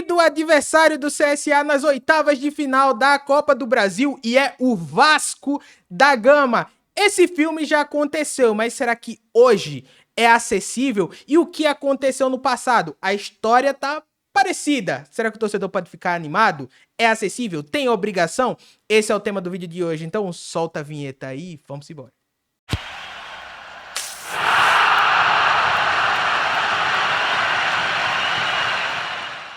temido adversário do CSA nas oitavas de final da Copa do Brasil e é o Vasco da Gama. Esse filme já aconteceu, mas será que hoje é acessível? E o que aconteceu no passado? A história tá parecida. Será que o torcedor pode ficar animado? É acessível? Tem obrigação? Esse é o tema do vídeo de hoje, então solta a vinheta aí e vamos embora.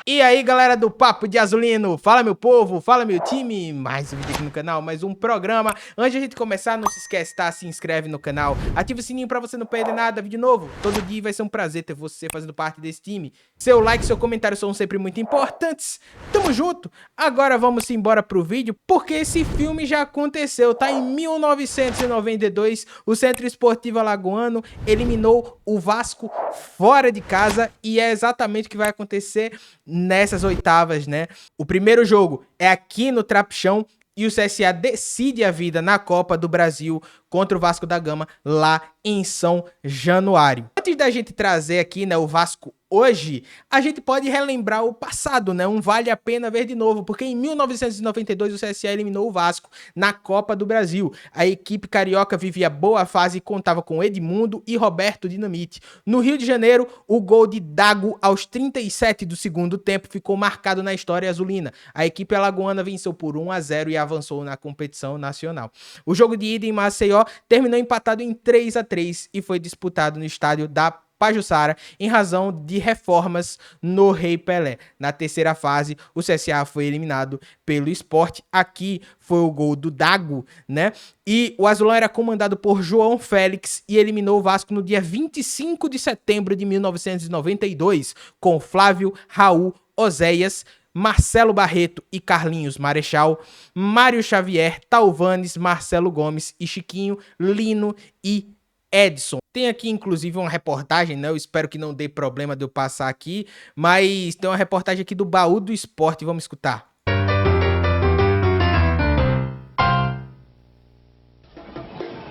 E aí, galera do Papo de Azulino, fala meu povo, fala meu time, mais um vídeo aqui no canal, mais um programa. Antes de a gente começar, não se esquece, tá? Se inscreve no canal, ativa o sininho pra você não perder nada, vídeo novo. Todo dia vai ser um prazer ter você fazendo parte desse time. Seu like, seu comentário são sempre muito importantes. Tamo junto. Agora vamos embora pro vídeo, porque esse filme já aconteceu, tá? Em 1992, o Centro Esportivo Alagoano eliminou o Vasco fora de casa e é exatamente o que vai acontecer nessas oitavas, né? O primeiro jogo é aqui no Trapichão e o CSA decide a vida na Copa do Brasil contra o Vasco da Gama lá em São Januário. Antes da gente trazer aqui, né, o Vasco hoje, a gente pode relembrar o passado, né? Um vale a pena ver de novo, porque em 1992 o CSA eliminou o Vasco na Copa do Brasil. A equipe carioca vivia boa fase e contava com Edmundo e Roberto Dinamite. No Rio de Janeiro, o gol de Dago aos 37 do segundo tempo ficou marcado na história azulina. A equipe alagoana venceu por 1-0 e avançou na competição nacional. O jogo de ida em Maceió terminou empatado em 3-3 e foi disputado no estádio da Pajuçara em razão de reformas no Rei Pelé. Na terceira fase, o CSA foi eliminado pelo Sport. Aqui foi o gol do Dago, né? E o azulão era comandado por João Félix e eliminou o Vasco no dia 25 de setembro de 1992, com Flávio, Raul, Oséias, Marcelo Barreto e Carlinhos Marechal, Mário Xavier, Talvanes, Marcelo Gomes e Chiquinho, Lino e Edson. Tem aqui, inclusive, uma reportagem, né? Eu espero que não dê problema de eu passar aqui, mas tem uma reportagem aqui do Baú do Esporte, vamos escutar.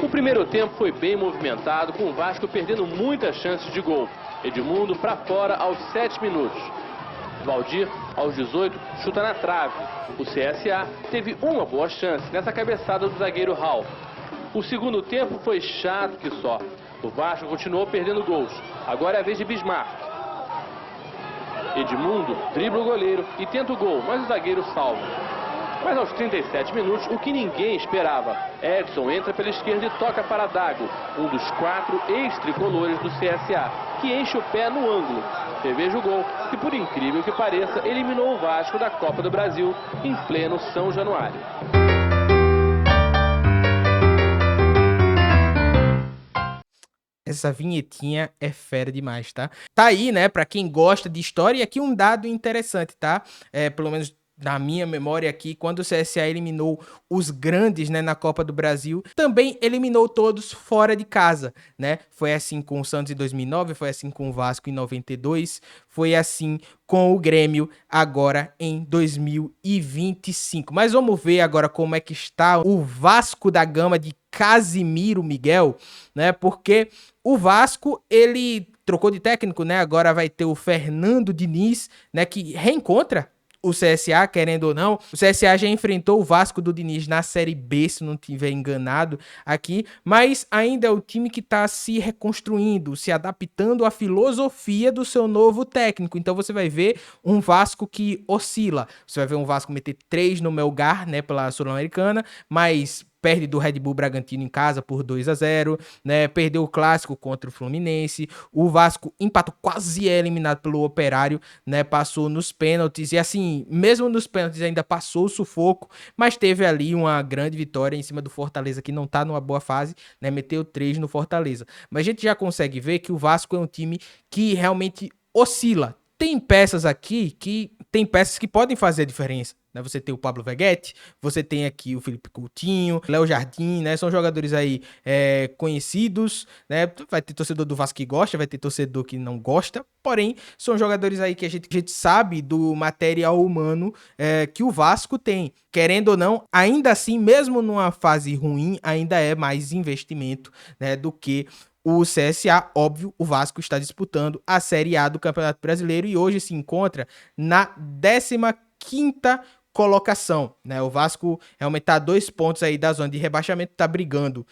O primeiro tempo foi bem movimentado, com o Vasco perdendo muitas chances de gol. Edmundo para fora aos 7 minutos. Valdir, aos 18, chuta na trave. O CSA teve uma boa chance nessa cabeçada do zagueiro Raul. O segundo tempo foi chato que só. O Vasco continuou perdendo gols. Agora é a vez de Bismarck. Edmundo dribla o goleiro e tenta o gol, mas o zagueiro salva. Mas aos 37 minutos, o que ninguém esperava. Edson entra pela esquerda e toca para Dago, um dos 4 ex-tricolores do CSA, que enche o pé no ângulo. Reveja o gol e, por incrível que pareça, eliminou o Vasco da Copa do Brasil em pleno São Januário. Essa vinhetinha é fera demais, tá? Tá aí, né, pra quem gosta de história, e aqui um dado interessante, tá? Pelo menos na minha memória aqui, quando o CSA eliminou os grandes, né, na Copa do Brasil, também eliminou todos fora de casa, né? Foi assim com o Santos em 2009, foi assim com o Vasco em 92, foi assim com o Grêmio agora em 2025. Mas vamos ver agora como é que está o Vasco da Gama de Casimiro Miguel, né? Porque o Vasco, ele trocou de técnico, né? Agora vai ter o Fernando Diniz, né, que reencontra o CSA, querendo ou não. O CSA já enfrentou o Vasco do Diniz na Série B, se não tiver enganado aqui, mas ainda é o time que está se reconstruindo, se adaptando à filosofia do seu novo técnico. Então você vai ver um Vasco que oscila. Você vai ver um Vasco meter 3 no Melgar, né, pela Sul-Americana, mas perde do Red Bull Bragantino em casa por 2-0, né? Perdeu o clássico contra o Fluminense. O Vasco empatou, quase é eliminado pelo Operário, né? Passou nos pênaltis e assim, mesmo nos pênaltis ainda passou o sufoco, mas teve ali uma grande vitória em cima do Fortaleza, que não tá numa boa fase, né? Meteu 3 no Fortaleza. Mas a gente já consegue ver que o Vasco é um time que realmente oscila. Tem peças aqui que podem fazer a diferença, né? Você tem o Pablo Veguete, você tem aqui o Felipe Coutinho, Léo Jardim, né? São jogadores aí conhecidos, né? Vai ter torcedor do Vasco que gosta, vai ter torcedor que não gosta, porém, são jogadores aí que a gente sabe do material humano que o Vasco tem. Querendo ou não, ainda assim, mesmo numa fase ruim, ainda é mais investimento, né, do que o CSA, óbvio, o Vasco está disputando a Série A do Campeonato Brasileiro e hoje se encontra na 15ª colocação, né? O Vasco realmente tá a 2 pontos aí da zona de rebaixamento, tá brigando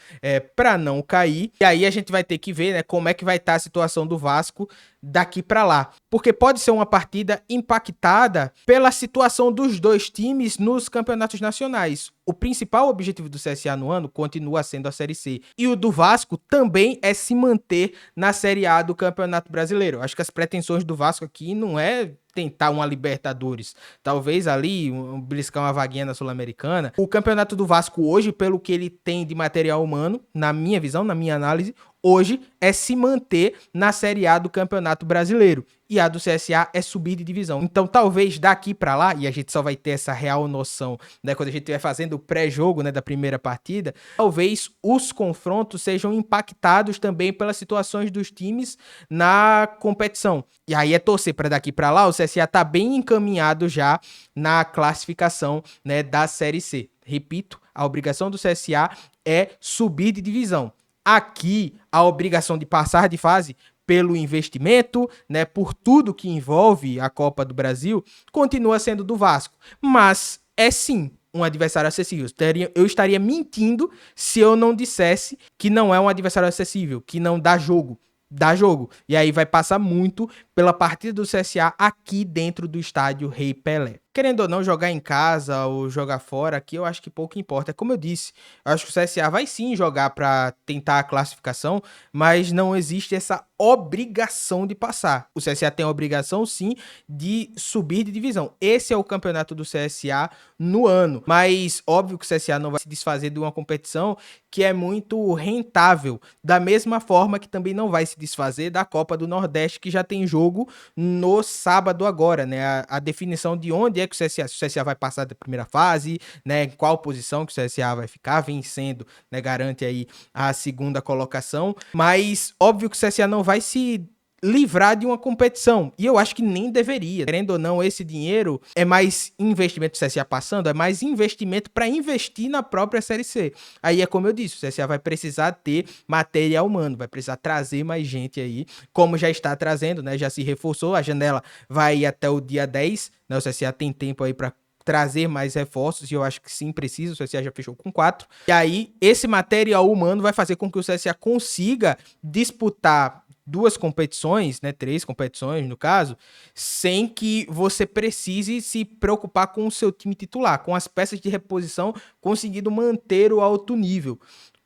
para não cair. E aí a gente vai ter que ver, né, como é que vai estar a situação do Vasco daqui para lá, porque pode ser uma partida impactada pela situação dos dois times nos campeonatos nacionais. O principal objetivo do CSA no ano continua sendo a Série C, e o do Vasco também é se manter na Série A do Campeonato Brasileiro. Acho que as pretensões do Vasco aqui não é tentar uma Libertadores, talvez ali beliscar uma vaguinha na Sul-Americana. O campeonato do Vasco hoje, pelo que ele tem de material humano, na minha visão, na minha análise, hoje é se manter na Série A do Campeonato Brasileiro. E a do CSA é subir de divisão. Então, talvez daqui pra lá, e a gente só vai ter essa real noção, né, quando a gente estiver fazendo o pré-jogo, né, da primeira partida, talvez os confrontos sejam impactados também pelas situações dos times na competição. E aí é torcer para daqui pra lá, o CSA tá bem encaminhado já na classificação, né, da Série C. Repito, a obrigação do CSA é subir de divisão. Aqui, a obrigação de passar de fase pelo investimento, né, por tudo que envolve a Copa do Brasil, continua sendo do Vasco. Mas é sim um adversário acessível. Eu estaria mentindo se eu não dissesse que não é um adversário acessível, que não dá jogo. Dá jogo. E aí vai passar muito pela partida do CSA aqui dentro do estádio Rei Pelé. Querendo ou não, jogar em casa ou jogar fora, aqui eu acho que pouco importa. Como eu disse, eu acho que o CSA vai sim jogar para tentar a classificação, mas não existe essa obrigação de passar. O CSA tem a obrigação sim de subir de divisão. Esse é o campeonato do CSA no ano. Mas óbvio que o CSA não vai se desfazer de uma competição que é muito rentável. Da mesma forma que também não vai se desfazer da Copa do Nordeste, que já tem jogo no sábado agora, né? A definição de onde é que se o CSA vai passar da primeira fase, né? Em qual posição que o CSA vai ficar vencendo, né? Garante aí a segunda colocação. Mas óbvio que o CSA não vai se livrar de uma competição, e eu acho que nem deveria. Querendo ou não, esse dinheiro é mais investimento do CSA passando, é mais investimento para investir na própria Série C. Aí é como eu disse, o CSA vai precisar ter material humano, vai precisar trazer mais gente aí, como já está trazendo, né? Já se reforçou, a janela vai ir até o dia 10, né? O CSA tem tempo aí para trazer mais reforços, e eu acho que sim, precisa. O CSA já fechou com 4. E aí, esse material humano vai fazer com que o CSA consiga disputar 2 competições, né, 3 competições no caso, sem que você precise se preocupar com o seu time titular, com as peças de reposição, conseguindo manter o alto nível.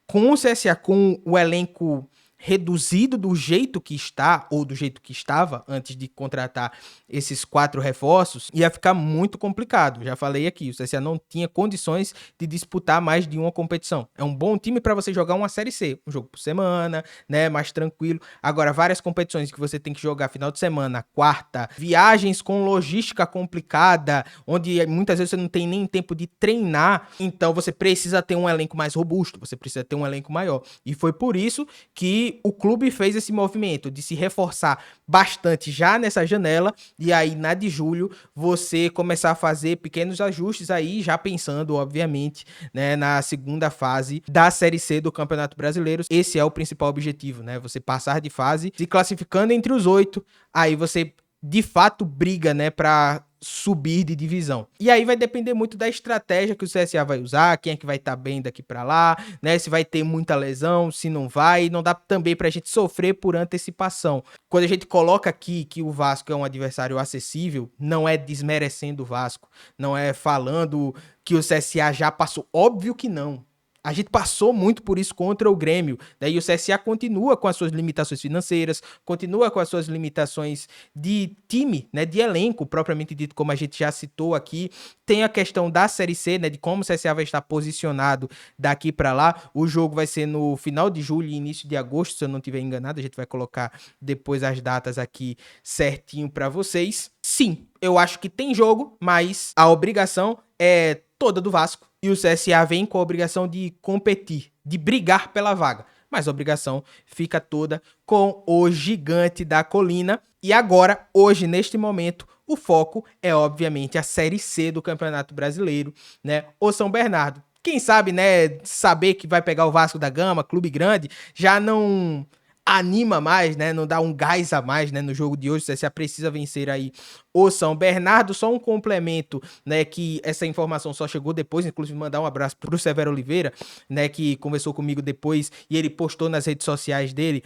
Com o CSA, com o elenco reduzido do jeito que está, ou do jeito que estava, antes de contratar esses 4 reforços, ia ficar muito complicado. Já falei aqui, o CSA não tinha condições de disputar mais de uma competição. É um bom time para você jogar uma Série C, um jogo por semana, né, mais tranquilo. Agora, várias competições que você tem que jogar final de semana, quarta, viagens com logística complicada, onde muitas vezes você não tem nem tempo de treinar, então você precisa ter um elenco mais robusto, você precisa ter um elenco maior. E foi por isso que o clube fez esse movimento de se reforçar bastante já nessa janela, e aí na de julho você começar a fazer pequenos ajustes aí, já pensando obviamente, né, na segunda fase da Série C do Campeonato Brasileiro. Esse é o principal objetivo, né, você passar de fase, se classificando entre os 8, aí você de fato briga, né, para subir de divisão. E aí vai depender muito da estratégia que o CSA vai usar, quem é que vai estar bem daqui para lá, né? Se vai ter muita lesão, se não vai. Não dá também pra gente sofrer por antecipação. Quando a gente coloca aqui que o Vasco é um adversário acessível, não é desmerecendo o Vasco, não é falando que o CSA já passou. Óbvio que não. A gente passou muito por isso contra o Grêmio, né? E o CSA continua com as suas limitações financeiras, continua com as suas limitações de time, né? De elenco, propriamente dito, como a gente já citou aqui. Tem a questão da Série C, né? De como o CSA vai estar posicionado daqui para lá. O jogo vai ser no final de julho e início de agosto, se eu não estiver enganado. A gente vai colocar depois as datas aqui certinho para vocês. Sim, eu acho que tem jogo, mas a obrigação é toda do Vasco. E o CSA vem com a obrigação de competir, de brigar pela vaga. Mas a obrigação fica toda com o Gigante da Colina. E agora, hoje, neste momento, o foco é, obviamente, a Série C do Campeonato Brasileiro, né? O São Bernardo. Quem sabe, né, saber que vai pegar o Vasco da Gama, clube grande, já não anima mais, né? Não dá um gás a mais, né? No jogo de hoje, o CSA precisa vencer aí o São Bernardo. Só um complemento, né? Que essa informação só chegou depois, inclusive mandar um abraço pro Severo Oliveira, né? Que conversou comigo depois e ele postou nas redes sociais dele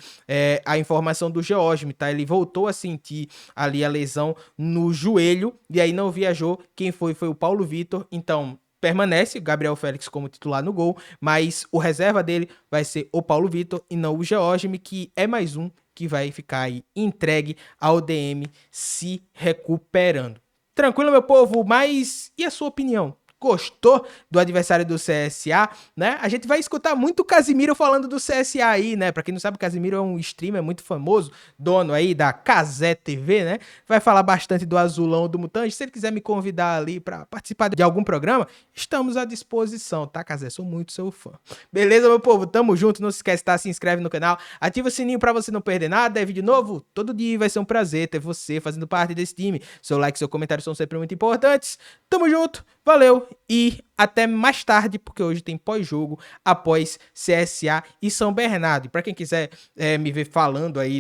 a informação do George, tá? Ele voltou a sentir ali a lesão no joelho e aí não viajou. Quem foi o Paulo Vitor. Então, permanece Gabriel Félix como titular no gol, mas o reserva dele vai ser o Paulo Vitor e não o George, que é mais um que vai ficar aí entregue ao DM se recuperando. Tranquilo, meu povo, mas e a sua opinião? Gostou do adversário do CSA, né? A gente vai escutar muito o Casimiro falando do CSA aí, né? Pra quem não sabe, o Casimiro é um streamer muito famoso, dono aí da Casé TV, né? Vai falar bastante do Azulão do Mutante. Se ele quiser me convidar ali pra participar de algum programa, estamos à disposição, tá, Casé? Sou muito seu fã. Beleza, meu povo? Tamo junto. Não se esquece, tá? Se inscreve no canal, ativa o sininho pra você não perder nada. É vídeo novo todo dia. Vai ser um prazer ter você fazendo parte desse time. Seu like e seu comentário são sempre muito importantes. Tamo junto. Valeu e até mais tarde, porque hoje tem pós-jogo após CSA e São Bernardo. E para quem quiser me ver falando aí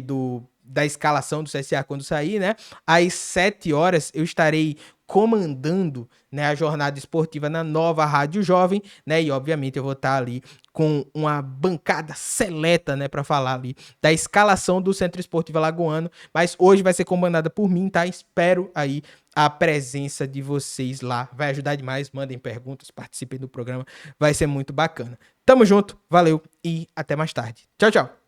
da escalação do CSA quando sair, né? Às 7 horas eu estarei comandando, né, a jornada esportiva na nova Rádio Jovem, né? E obviamente eu vou estar ali com uma bancada seleta, né, para falar ali da escalação do Centro Esportivo Alagoano, mas hoje vai ser comandada por mim, tá? Espero aí a presença de vocês lá. Vai ajudar demais, mandem perguntas, participem do programa, vai ser muito bacana. Tamo junto, valeu e até mais tarde. Tchau, tchau.